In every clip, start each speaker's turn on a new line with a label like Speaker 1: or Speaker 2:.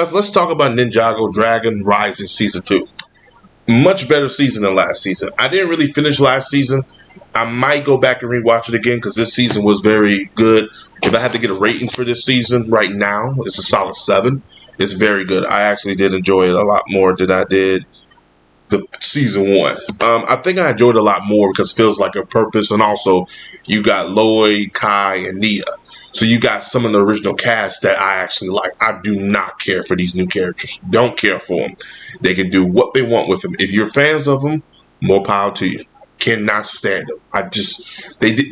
Speaker 1: Because let's talk about Ninjago Dragon Rising Season 2. Much better season than last season. I didn't really finish last season. I might go back and rewatch it again because this season was very good. If I had to get a rating for this season right now, it's a solid 7. It's very good. I actually did enjoy it a lot more than I did the season 1. I think I enjoyed it a lot more because it feels like a purpose, and also you got Lloyd, Kai, and Nia. So you got some of the original cast that I actually like. I do not care for these new characters. Don't care for them. They can do what they want with them. If you're fans of them, more power to you. Cannot stand them.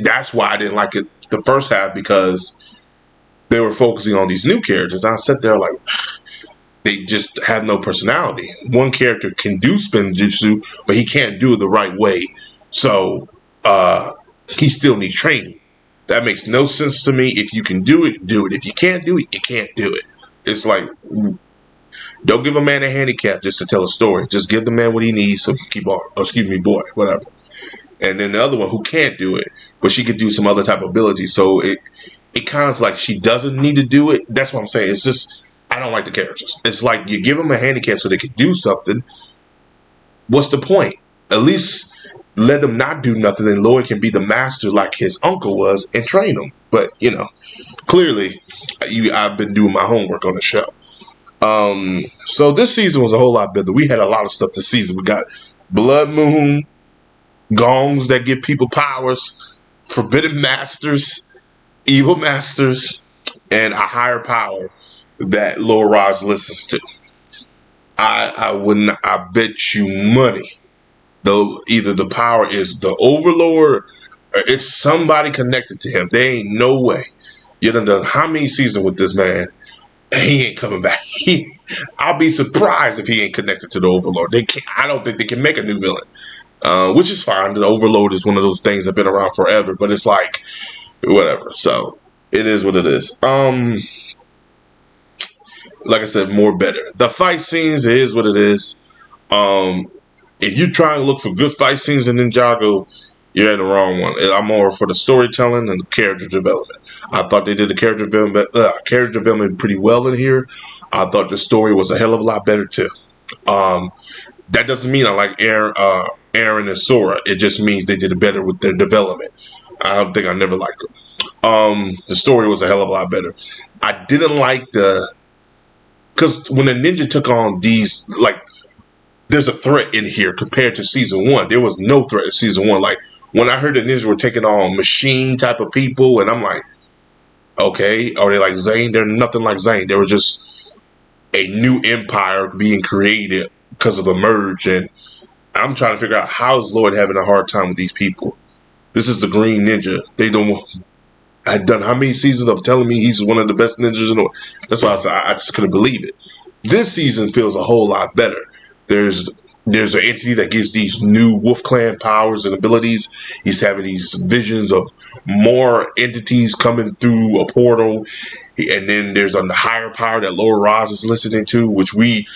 Speaker 1: That's why I didn't like it the first half, because they were focusing on these new characters. I sat there like, they just have no personality. One character can do spin jutsu, but he can't do it the right way. So he still needs training. That makes no sense to me. If you can do it, do it. If you can't do it, you can't do it. It's like, don't give a man a handicap just to tell a story. Just give the man what he needs so he can keep on. Excuse me, boy, whatever. And then the other one who can't do it, but she could do some other type of ability. So it kind of like she doesn't need to do it. That's what I'm saying. It's just, I don't like the characters. It's like you give them a handicap so they can do something. What's the point? At least let them not do nothing, and Lloyd can be the master like his uncle was and train them. But, clearly, I've been doing my homework on the show. So this season was a whole lot better. We had a lot of stuff this season. We got Blood Moon, gongs that give people powers, forbidden masters, evil masters, and a higher power that Lord Raj listens to. I bet you money, though, either the power is the Overlord or it's somebody connected to him. There ain't no way. You done how many seasons with this man? He ain't coming back. I'll be surprised if he ain't connected to the Overlord. I don't think they can make a new villain, which is fine. The Overlord is one of those things that have been around forever, but it's like, whatever. So it is what it is. Like I said, more better. The fight scenes, it is what it is. If you're trying to look for good fight scenes in Ninjago, you're in the wrong one. I'm more for the storytelling and the character development. I thought they did the character development pretty well in here. I thought the story was a hell of a lot better too. That doesn't mean I like Aaron and Sora. It just means they did it better with their development. I don't think I never liked them. The story was a hell of a lot better. I didn't like because when the ninja took on these, like, there's a threat in here compared to season 1. There was no threat in season 1. Like, when I heard the ninjas were taking on machine type of people, and I'm like, okay, are they like Zane? They're nothing like Zane. They were just a new empire being created because of the merge, and I'm trying to figure out how is Lloyd having a hard time with these people. This is the Green Ninja. They don't. I'd done how many seasons of telling me he's one of the best ninjas in the world. That's why I said I just couldn't believe it. This season feels a whole lot better. There's an entity that gives these new Wolf Clan powers and abilities. He's having these visions of more entities coming through a portal. And then there's a higher power that Lord Roz is listening to, which we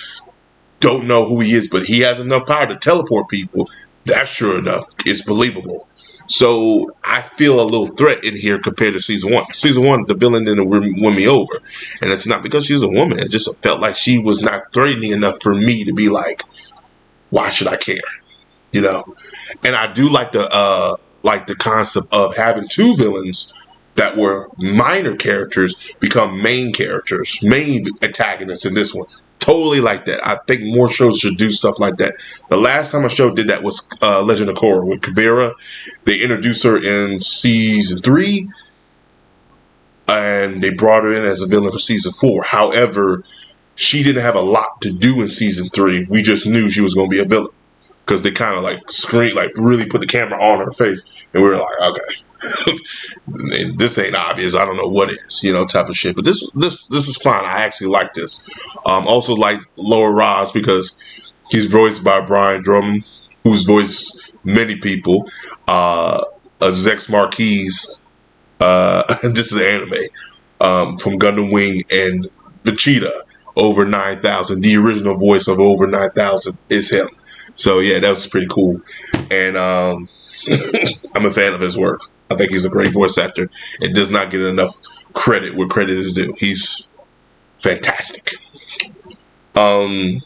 Speaker 1: don't know who he is, but he has enough power to teleport people. That, sure enough, is believable. So I feel a little threat in here compared to season 1. Season 1, the villain didn't win me over. And it's not because she's a woman. It just felt like she was not threatening enough for me to be like, why should I care? And I do like the concept of having two villains that were minor characters become main characters, main antagonists in this one. Totally like that. I think more shows should do stuff like that. The last time a show did that was Legend of Korra with Kavira. They introduced her in season 3, and they brought her in as a villain for season 4. However, she didn't have a lot to do in season 3. We just knew she was going to be a villain because they kind of like screen, like really put the camera on her face, and we were like, okay. This ain't obvious. I don't know what is, type of shit. But this is fine. I actually like this. Also like Lower Roz because he's voiced by Brian Drummond, who's voiced many people. Zex Marquise. This is anime from Gundam Wing and Vegeta. Over 9,000. The original voice of Over 9,000 is him. So yeah, that was pretty cool. And I'm a fan of his work. I think he's a great voice actor and does not get enough credit where credit is due. He's fantastic. Um,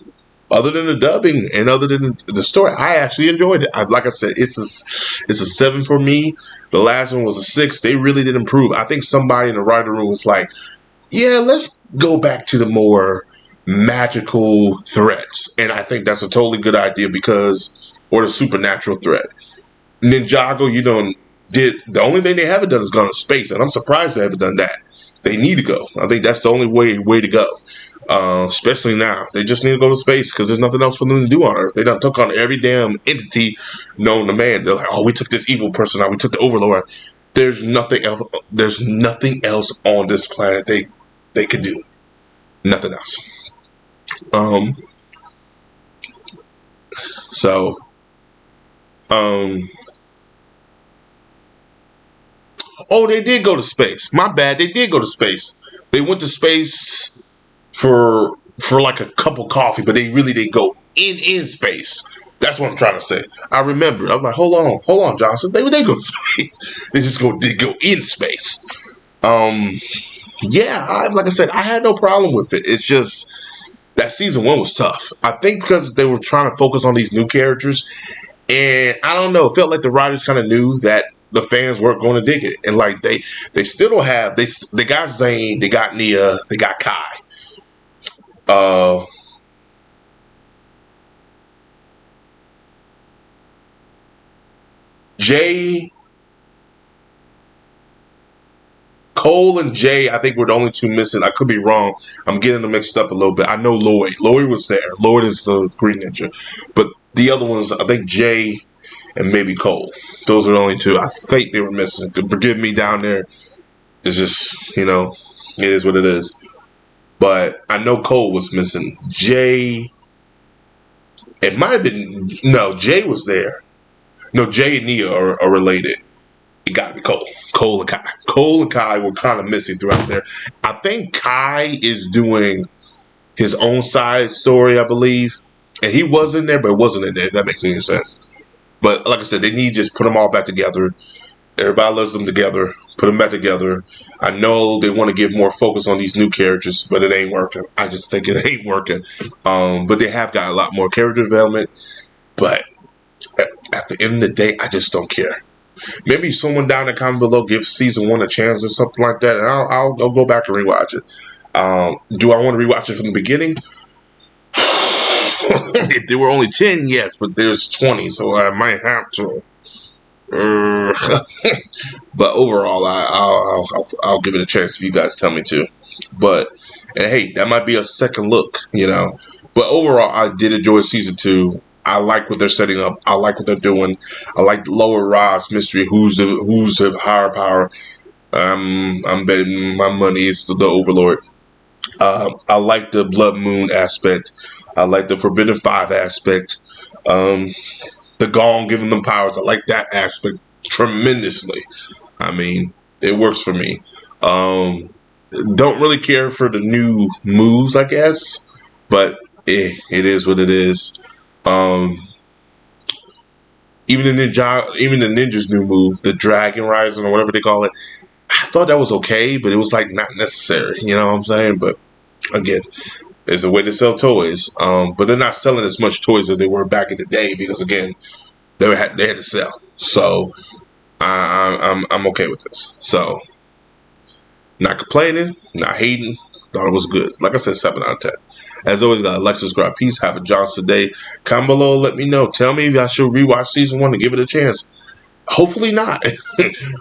Speaker 1: other than the dubbing and other than the story, I actually enjoyed it. Like I said, it's a 7 for me. The last one was a 6. They really did improve. I think somebody in the writer room was like, "Yeah, let's go back to the more magical threats," and I think that's a totally good idea or the supernatural threat. Ninjago, did the only thing they haven't done is gone to space, and I'm surprised they haven't done that. They need to go. I think that's the only way to go. Especially now, they just need to go to space because there's nothing else for them to do on Earth. They done took on every damn entity known to man. They're like, oh, we took this evil person out. We took the Overlord. There's nothing else. There's nothing else on this planet they could do. Nothing else. Um. So. Um. Oh, they did go to space. My bad. They did go to space. They went to space for like a cup of coffee, but they really did go in space. That's what I'm trying to say. I remember. I was like, hold on, Johnson. They go to space. They go in space. Yeah, like I said, I had no problem with it. It's just that season 1 was tough. I think because they were trying to focus on these new characters, and I don't know, it felt like the writers kind of knew that the fans weren't going to dig it, and like they still don't have they got Zane, they got Nia, they got Kai. Uh, Jay, Cole, and Jay, I think were the only two missing. I could be wrong. I'm getting them mixed up a little bit. I know Lloyd. Lloyd was there. Lloyd is the Green Ninja. But the other ones, I think Jay and maybe Cole. Those are the only two I think they were missing. Forgive me down there. It's just, it is what it is. But I know Cole was missing. Jay, it might have been, no, Jay was there. No, Jay and Nia are related. It got to be Cole. Cole and Kai. Cole and Kai were kind of missing throughout there. I think Kai is doing his own side story, I believe. And he was in there, but it wasn't in there, if that makes any sense. But like I said, they need to just put them all back together. Everybody loves them together. Put them back together. I know they want to give more focus on these new characters, but it ain't working. I just think it ain't working. But they have got a lot more character development. But at the end of the day, I just don't care. Maybe someone down in the comment below give season 1 a chance or something like that, and I'll go back and rewatch it. Do I want to rewatch it from the beginning? If there were only 10, yes, but there's 20, so I might have to. But overall, I'll give it a chance if you guys tell me to. But and hey, that might be a second look, But overall, I did enjoy season 2. I like what they're setting up. I like what they're doing. I like Lower Ra's mystery. Who's the higher power? I'm betting my money is the Overlord. I like the Blood Moon aspect. I like the Forbidden Five aspect. The Gong giving them powers. I like that aspect tremendously. I mean, it works for me. Don't really care for the new moves, I guess, but it is what it is. Even the ninja's new move, the Dragon Rising or whatever they call it, I thought that was okay, but it was like not necessary. You know what I'm saying? But again, it's a way to sell toys. But they're not selling as much toys as they were back in the day because again, they had to sell. So I'm okay with this. So not complaining, not hating. Thought it was good. Like I said, 7 out of 10. As always, guys, like, subscribe, peace, have a Johnson day. Comment below, let me know. Tell me if I should rewatch season 1 and give it a chance. Hopefully not.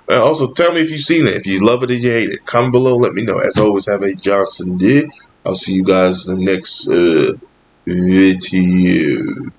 Speaker 1: Also, tell me if you've seen it. If you love it or you hate it. Comment below, let me know. As always, have a Johnson day. I'll see you guys in the next video.